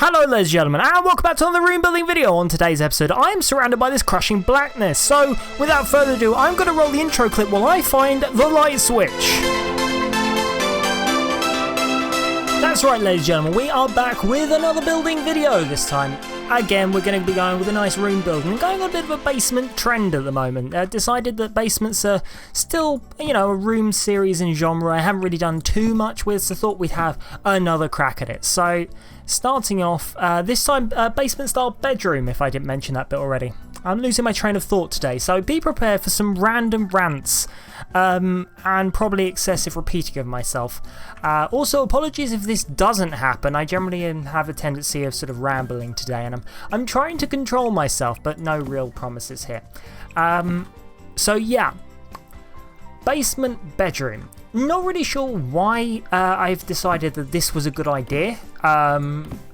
Hello ladies and gentlemen, and welcome back to another room building video. On today's episode, I am surrounded by this crushing blackness, so without further ado, I'm going to roll the intro clip while I find the light switch. That's right ladies and gentlemen, we are back with another building video this time. Again, we're going to be going with a nice room building, going on a bit of a basement trend at the moment. Decided that basements are still, a room series and genre I haven't really done too much with, so thought we'd have another crack at it. So, starting off, this time basement style bedroom, if I didn't mention that bit already. I'm losing my train of thought today, so be prepared for some random rants and probably excessive repeating of myself. Also, apologies if this doesn't happen. I generally have a tendency of sort of rambling today, and I'm trying to control myself, but no real promises here. So yeah, basement bedroom. Not really sure why I've decided that this was a good idea.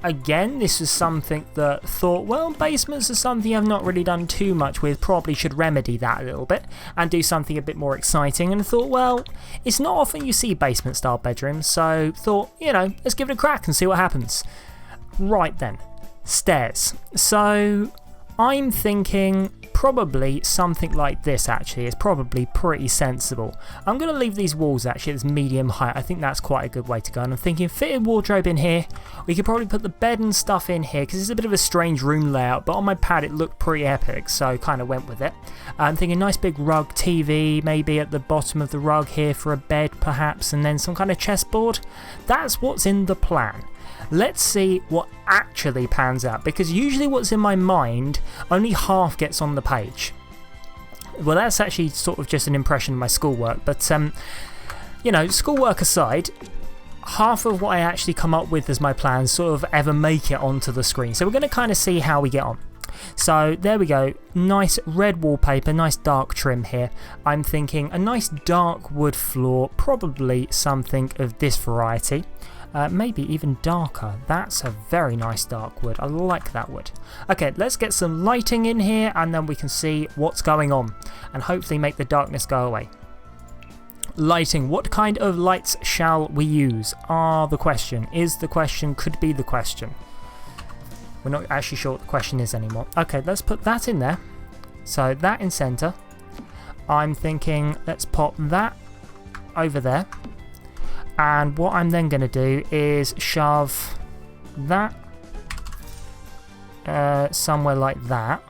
Again, this is something that thought, well, basements are something I've not really done too much with, probably should remedy that a little bit and do something a bit more exciting, and thought, well, it's not often you see basement style bedrooms, so thought, let's give it a crack and see what happens. Right then, stairs. So I'm thinking probably something like this actually is probably pretty sensible. I'm going to leave these walls actually at this medium height. I think that's quite a good way to go. And I'm thinking fitted wardrobe in here. We could probably put the bed and stuff in here because it's a bit of a strange room layout, but on my pad it looked pretty epic, so kind of went with it. I'm thinking nice big rug TV maybe at the bottom of the rug here for a bed perhaps, and then some kind of chessboard. That's what's in the plan. Let's see what actually pans out, because usually what's in my mind only half gets on the page. Well, that's actually sort of just an impression of my schoolwork, but schoolwork aside, half of what I actually come up with as my plans sort of ever make it onto the screen. So we're going to kind of see how we get on. So there we go, nice red wallpaper, nice dark trim here. I'm thinking a nice dark wood floor, probably something of this variety. Maybe even darker. That's a very nice dark wood. I like that wood. Okay, let's get some lighting in here and then we can see what's going on and hopefully make the darkness go away. Lighting. What kind of lights shall we use? The question. Is the question, could be the question. We're not actually sure what the question is anymore. Okay, let's put that in there. So that in center. I'm thinking let's pop that over there. And what I'm then going to do is shove that somewhere like that.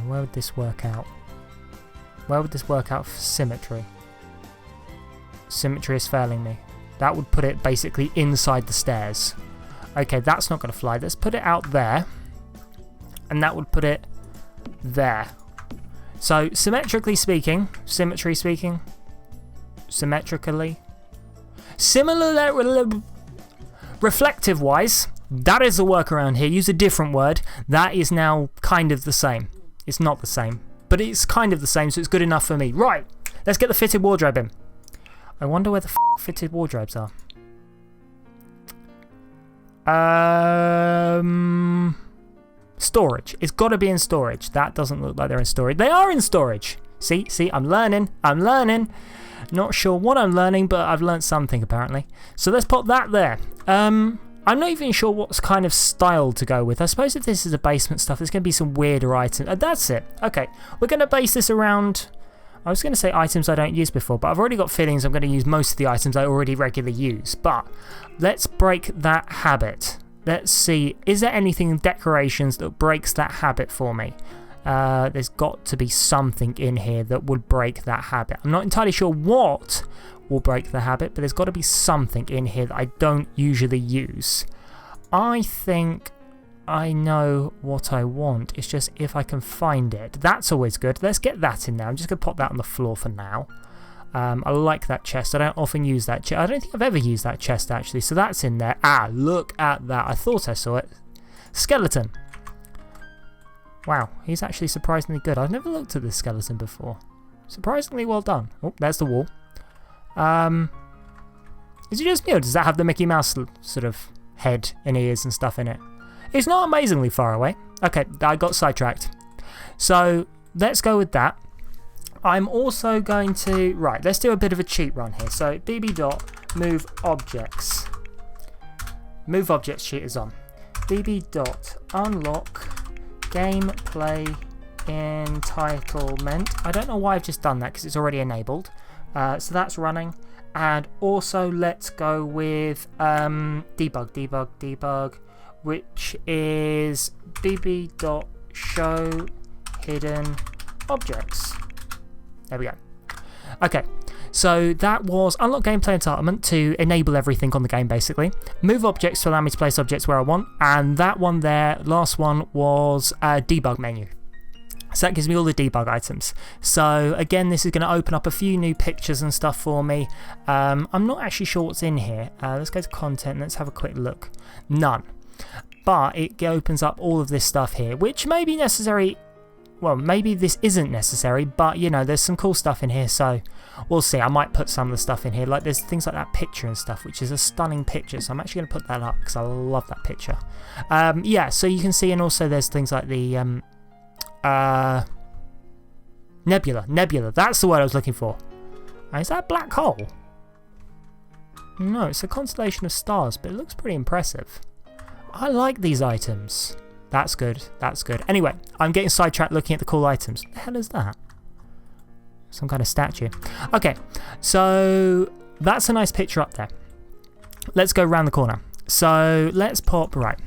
Where would this work out? Where would this work out for symmetry? Symmetry is failing me. That would put it basically inside the stairs. Okay, that's not going to fly. Let's put it out there. And that would put it there. So, symmetrically speaking, symmetrically, reflective wise, that is a workaround here. Use a different word. That is now kind of the same. It's not the same, but it's kind of the same, so it's good enough for me. Right, let's get the fitted wardrobe in. I wonder where the fitted wardrobes are. Storage. It's got to be in storage. That doesn't look like they're in storage. They are in storage. See, I'm learning. Not sure what I'm learning, but I've learned something apparently. So let's pop that there. I'm not even sure what's kind of style to go with. I suppose if this is a basement stuff, there's going to be some weirder items. That's it. Okay, we're going to base this around, I was going to say items I don't use before, but I've already got feelings I'm going to use most of the items I already regularly use. But let's break that habit. Let's see, is there anything in decorations that breaks that habit for me? There's got to be something in here that would break that habit. I'm not entirely sure what will break the habit, but there's got to be something in here that I don't usually use. I think I know what I want. It's just if I can find it. That's always good. Let's get that in there. I'm just going to pop that on the floor for now. I like that chest. I don't often use that chest. I don't think I've ever used that chest actually. So that's in there. Look at that. I thought I saw it. Skeleton. Wow, he's actually surprisingly good. I've never looked at this skeleton before. Surprisingly well done. Oh, there's the wall. Is it just me, or does that have the Mickey Mouse sort of head and ears and stuff in it? It's not amazingly far away. Okay, I got sidetracked. So let's go with that. I'm also going to... Right, let's do a bit of a cheat run here. So bb.move objects. move object sheet is on. bb.unlock gameplay entitlement. I don't know why I've just done that because it's already enabled. So that's running. And also let's go with debug, which is bb.show hidden objects. There we go. Okay, so that was unlock gameplay entitlement to enable everything on the game basically. Move objects to allow me to place objects where I want. And that one there, last one, was debug menu. So that gives me all the debug items. So again, this is going to open up a few new pictures and stuff for me. I'm not actually sure what's in here. Let's go to content, let's have a quick look. None. But it opens up all of this stuff here, which may be necessary. Well, maybe this isn't necessary, but you know, there's some cool stuff in here, so we'll see. I might put some of the stuff in here, like there's things like that picture and stuff, which is a stunning picture, so I'm actually going to put that up because I love that picture. Yeah, so you can see, and also there's things like the nebula, that's the word I was looking for. Is that a black hole? No, it's a constellation of stars, but it looks pretty impressive. I like these items. That's good, that's good. Anyway, I'm getting sidetracked looking at the cool items. What the hell is that? Some kind of statue. Okay, so that's a nice picture up there. Let's go around the corner. So let's pop, right.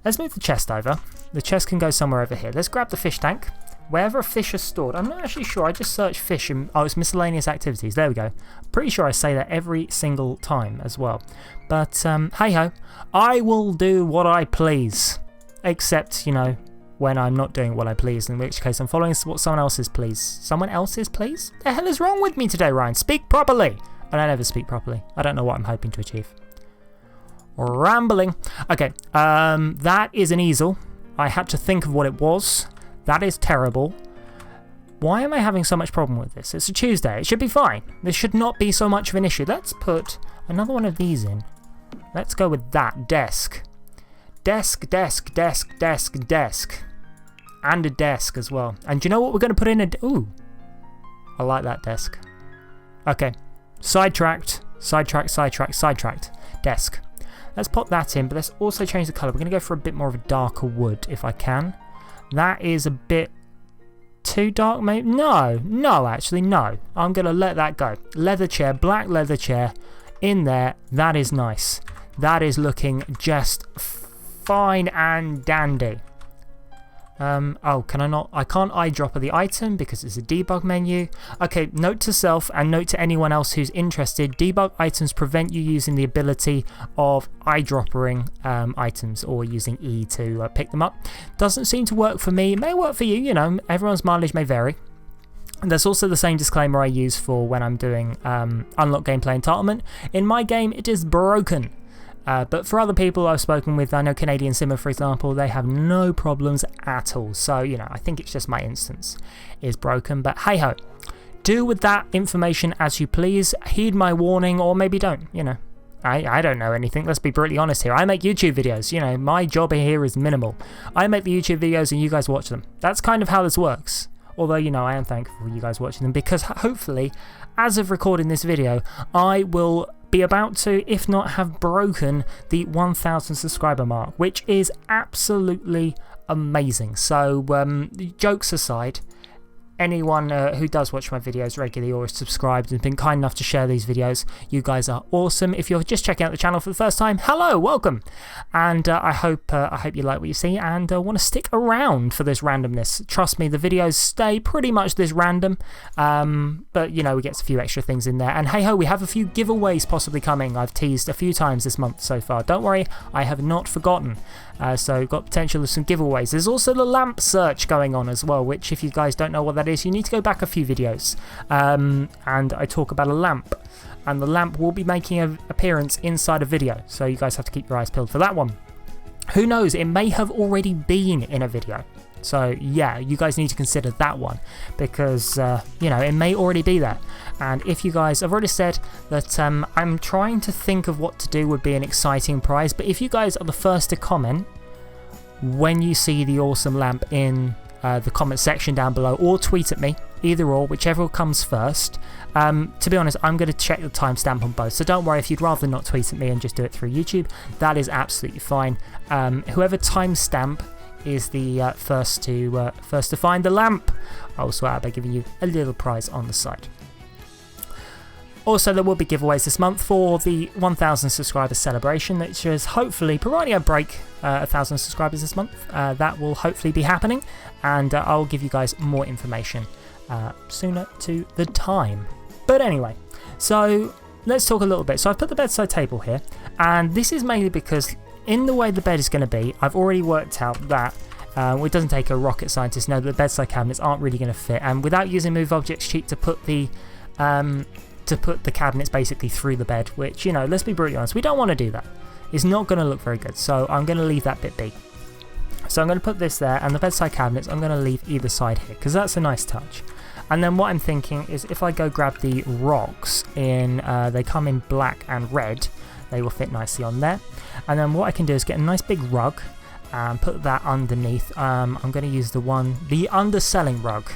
Let's move the chest over. The chest can go somewhere over here. Let's grab the fish tank. Wherever a fish is stored. I'm not actually sure. I just searched fish and... Oh, it's miscellaneous activities. There we go. Pretty sure I say that every single time as well. But, hey-ho. I will do what I please. Except, you know, when I'm not doing what I please. In which case I'm following what someone else's please. Someone else's please? The hell is wrong with me today, Ryan? Speak properly. And I never speak properly. I don't know what I'm hoping to achieve. Rambling. Okay. That is an easel. I had to think of what it was. That is terrible. Why am I having so much problem with this? It's a Tuesday. It should be fine. This should not be so much of an issue. Let's put another one of these in. Let's go with that. Desk. Desk, desk, desk, desk, desk. And a desk as well. And do you know what we're going to put in? Ooh. I like that desk. Okay. Sidetracked. Sidetracked, sidetracked, sidetracked. Desk. Let's pop that in, but let's also change the colour. We're going to go for a bit more of a darker wood, if I can. That is a bit too dark, maybe? No, actually, no. I'm going to let that go. Leather chair, black leather chair in there. That is nice. That is looking just fine and dandy. Oh, can I not? I can't eyedropper the item because it's a debug menu. Okay, note to self and note to anyone else who's interested. Debug items prevent you using the ability of eyedroppering items or using E to pick them up. Doesn't seem to work for me. It may work for you, you know, everyone's mileage may vary. And there's also the same disclaimer I use for when I'm doing unlock gameplay entitlement. In my game, it is broken. But for other people I've spoken with, I know Canadian Simmer, for example, they have no problems at all. So, you know, I think it's just my instance is broken. But hey-ho, do with that information as you please. Heed my warning, or maybe don't, you know. I don't know anything. Let's be brutally honest here. I make YouTube videos. You know, my job here is minimal. I make the YouTube videos and you guys watch them. That's kind of how this works. Although, you know, I am thankful for you guys watching them because hopefully, as of recording this video, I will be about to, if not have broken, the 1,000 subscriber mark, which is absolutely amazing. So, jokes aside, anyone who does watch my videos regularly or is subscribed and been kind enough to share these videos, you guys are awesome. If you're just checking out the channel for the first time, hello, welcome. And I hope you like what you see and want to stick around for this randomness. Trust me, the videos stay pretty much this random, but you know, we get a few extra things in there. And hey ho, we have a few giveaways possibly coming. I've teased a few times this month so far. Don't worry, I have not forgotten. So got potential of some giveaways. There's also the lamp search going on as well, which if you guys don't know what that is, you need to go back a few videos. And I talk about a lamp, and the lamp will be making an appearance inside a video, so you guys have to keep your eyes peeled for that one. Who knows, it may have already been in a video. So yeah, you guys need to consider that one because, you know, it may already be there. And if you guys, I've already said that I'm trying to think of what to do would be an exciting prize. But if you guys are the first to comment when you see the awesome lamp in the comment section down below, or tweet at me, either or, whichever comes first. To be honest, I'm going to check the timestamp on both, so don't worry if you'd rather not tweet at me and just do it through YouTube. That is absolutely fine. Whoever timestamp is the first to find the lamp, I'll swear out by giving you a little prize on the side. Also, there will be giveaways this month for the 1,000 subscribers celebration, which is hopefully, providing I break 1,000 subscribers this month, that will hopefully be happening, and I'll give you guys more information sooner to the time. But anyway, so let's talk a little bit. So I've put the bedside table here, and this is mainly because in the way the bed is going to be, I've already worked out that it doesn't take a rocket scientist to know that the bedside cabinets aren't really going to fit, and without using Move Objects Cheat to put the cabinets basically through the bed, which, you know, let's be brutally honest, we don't want to do that. It's not going to look very good, so I'm going to leave that bit be. So I'm going to put this there, and the bedside cabinets I'm going to leave either side here, because that's a nice touch. And then what I'm thinking is if I go grab the rocks in, they come in black and red, they will fit nicely on there. And then what I can do is get a nice big rug and put that underneath. I'm going to use the underselling rug.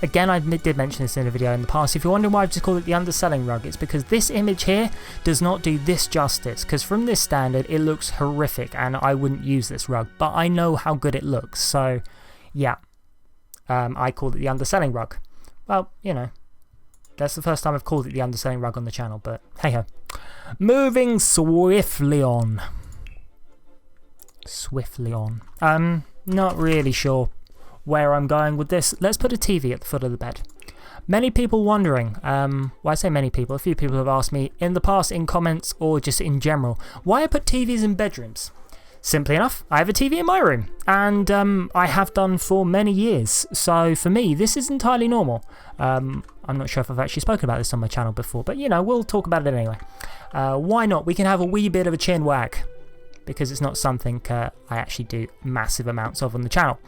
Again, I did mention this in a video in the past. If you're wondering why I've just called it the underselling rug, it's because this image here does not do this justice, because from this standard it looks horrific and I wouldn't use this rug, but I know how good it looks, so yeah, I called it the underselling rug. Well, you know, that's the first time I've called it the underselling rug on the channel, but hey ho. Moving swiftly on. Not really sure where I'm going with this. Let's put a TV at the foot of the bed. Many people wondering, well, I say many people, a few people have asked me in the past in comments or just in general, why I put TVs in bedrooms. Simply enough, I have a TV in my room, and I have done for many years, so for me this is entirely normal. I'm not sure if I've actually spoken about this on my channel before, but you know, we'll talk about it anyway. Why not? We can have a wee bit of a chin wag, because it's not something I actually do massive amounts of on the channel.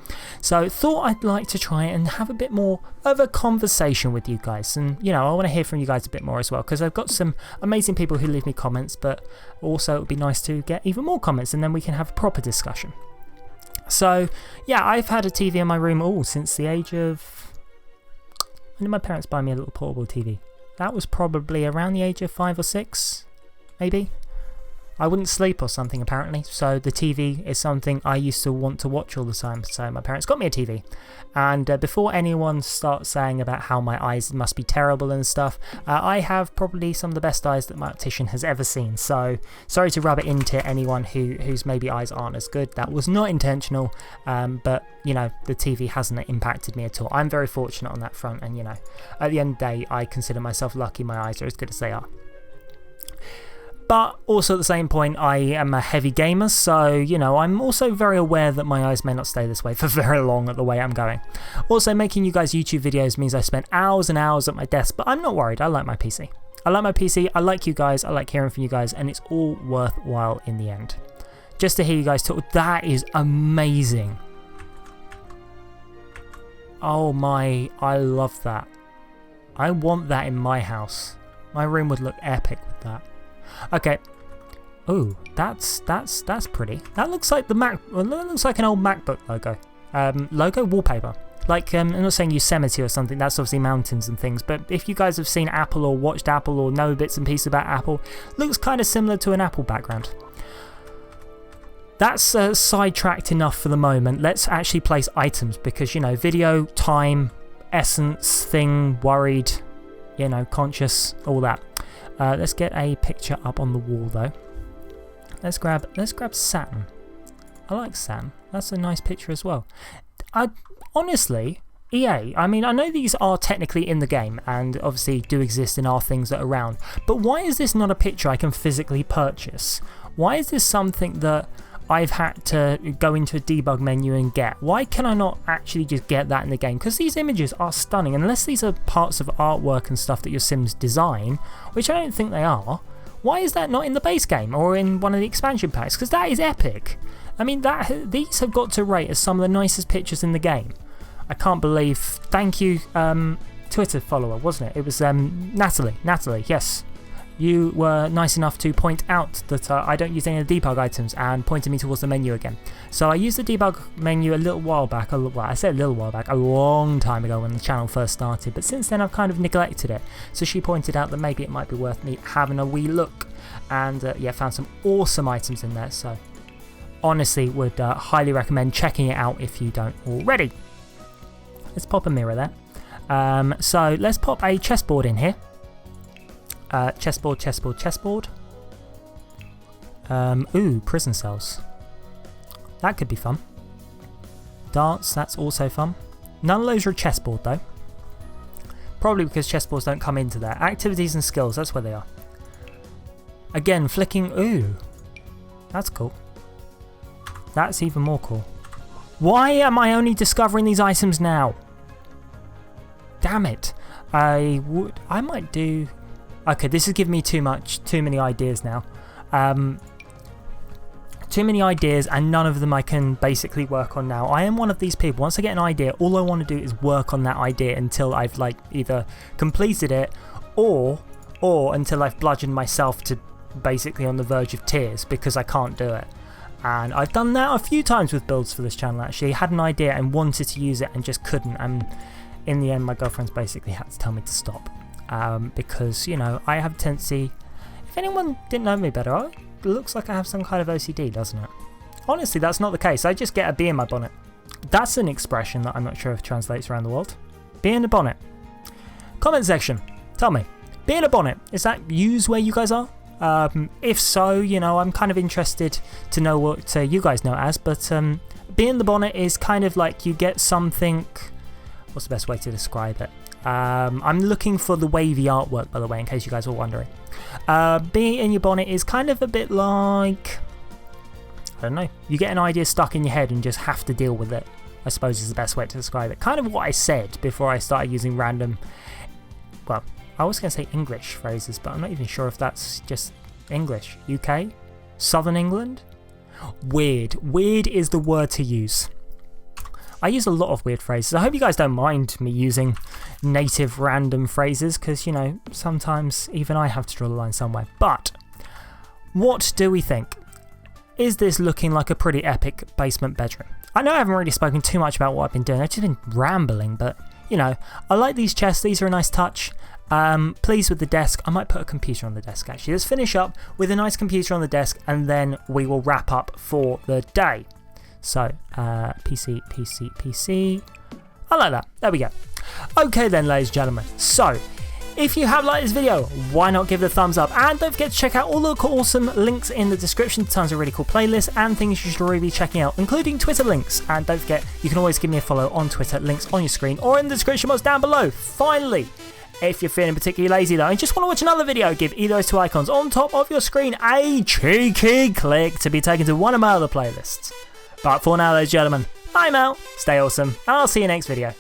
So thought I'd like to try and have a bit more of a conversation with you guys, and you know, I want to hear from you guys a bit more as well, because I've got some amazing people who leave me comments, but also it would be nice to get even more comments and then we can have a proper discussion. So yeah, I've had a TV in my room since the age of... When did my parents buy me a little portable TV? That was probably around the age of 5 or 6, maybe. I wouldn't sleep or something apparently, so the TV is something I used to want to watch all the time, so my parents got me a TV. And before anyone starts saying about how my eyes must be terrible and stuff, I have probably some of the best eyes that my optician has ever seen, so sorry to rub it into anyone whose maybe eyes aren't as good. That was not intentional, but you know, the TV hasn't impacted me at all. I'm very fortunate on that front, and you know, at the end of the day I consider myself lucky my eyes are as good as they are. But also at the same point, I am a heavy gamer, so, you know, I'm also very aware that my eyes may not stay this way for very long at the way I'm going. Also, making you guys YouTube videos means I spend hours and hours at my desk, but I'm not worried. I like my PC. I like you guys, I like hearing from you guys, and it's all worthwhile in the end. Just to hear you guys talk, that is amazing. Oh my, I love that. I want that in my house. My room would look epic with that. Okay. Ooh, that's pretty. That looks like the Mac. Well, that looks like an old MacBook logo. Logo wallpaper. Like I'm not saying Yosemite or something. That's obviously mountains and things. But if you guys have seen Apple or watched Apple or know bits and pieces about Apple, looks kind of similar to an Apple background. That's sidetracked enough for the moment. Let's actually place items because, you know, video, time, essence, thing, worried, you know, conscious, all that. Let's get a picture up on the wall though. Let's grab Saturn. I like Saturn. That's a nice picture as well. Honestly, EA, I mean, I know these are technically in the game and obviously do exist and are things that are around, but why is this not a picture I can physically purchase? Why is this something that I've had to go into a debug menu and get? Why can I not actually just get that in the game? Because these images are stunning, unless these are parts of artwork and stuff that your Sims design, which I don't think they are. Why is that not in the base game or in one of the expansion packs? Because that is epic. I mean, these have got to rate as some of the nicest pictures in the game. I can't believe, thank you, Twitter follower, wasn't it? It was Natalie, yes. you were nice enough to point out that I don't use any of the debug items and pointed me towards the menu again. So I used the debug menu a little while back, well, I say a little while back, a long time ago when the channel first started, but since then I've kind of neglected it. So she pointed out that maybe it might be worth me having a wee look, and yeah, found some awesome items in there, so honestly would highly recommend checking it out if you don't already. Let's pop a mirror there. So let's pop a chessboard in here. Chessboard. Ooh, prison cells. That could be fun. Darts, that's also fun. None of those are a chessboard though. Probably because chessboards don't come into there. Activities and skills, that's where they are. Again, flicking, ooh. That's cool. That's even more cool. Why am I only discovering these items now? Damn it. I might do... Okay, this is giving me too many ideas now. Too many ideas, and none of them I can basically work on now. I am one of these people. Once I get an idea, all I want to do is work on that idea until I've like either completed it or until I've bludgeoned myself to basically on the verge of tears because I can't do it. And I've done that a few times with builds for this channel actually. Had an idea and wanted to use it and just couldn't, and in the end my girlfriend's basically had to tell me to stop. Because, you know, I have a tendency, if anyone didn't know me better, it looks like I have some kind of OCD, doesn't it? Honestly, that's not the case. I just get a bee in my bonnet. That's an expression that I'm not sure if translates around the world. Bee in a bonnet. Comment section, tell me, bee in a bonnet, is that used where you guys are? If so, you know, I'm kind of interested to know what you guys know it as, but bee in the bonnet is kind of like you get something, what's the best way to describe it? I'm looking for the wavy artwork, by the way, in case you guys were wondering. Being in your bonnet is kind of a bit like, I don't know, you get an idea stuck in your head and just have to deal with it, I suppose is the best way to describe it. Kind of what I said before I started using random, well, I was going to say English phrases, but I'm not even sure if that's just English. UK? Southern England? Weird. Weird is the word to use. I use a lot of weird phrases. I hope you guys don't mind me using native random phrases because, you know, sometimes even I have to draw the line somewhere. But what do we think? Is this looking like a pretty epic basement bedroom? I know I haven't really spoken too much about what I've been doing. I've just been rambling, but, you know, I like these chests. These are a nice touch. Pleased with the desk. I might put a computer on the desk actually. Let's finish up with a nice computer on the desk and then we will wrap up for the day. So, PC. I like that. There we go. Okay then, ladies and gentlemen. So, if you have liked this video, why not give it a thumbs up? And don't forget to check out all the awesome links in the description. Tons of really cool playlists and things you should really be checking out, including Twitter links. And don't forget, you can always give me a follow on Twitter. Links on your screen or in the description box down below. Finally, if you're feeling particularly lazy though and just want to watch another video, give either of those two icons on top of your screen a cheeky click to be taken to one of my other playlists. But for now, ladies and gentlemen, I'm out, stay awesome, and I'll see you next video.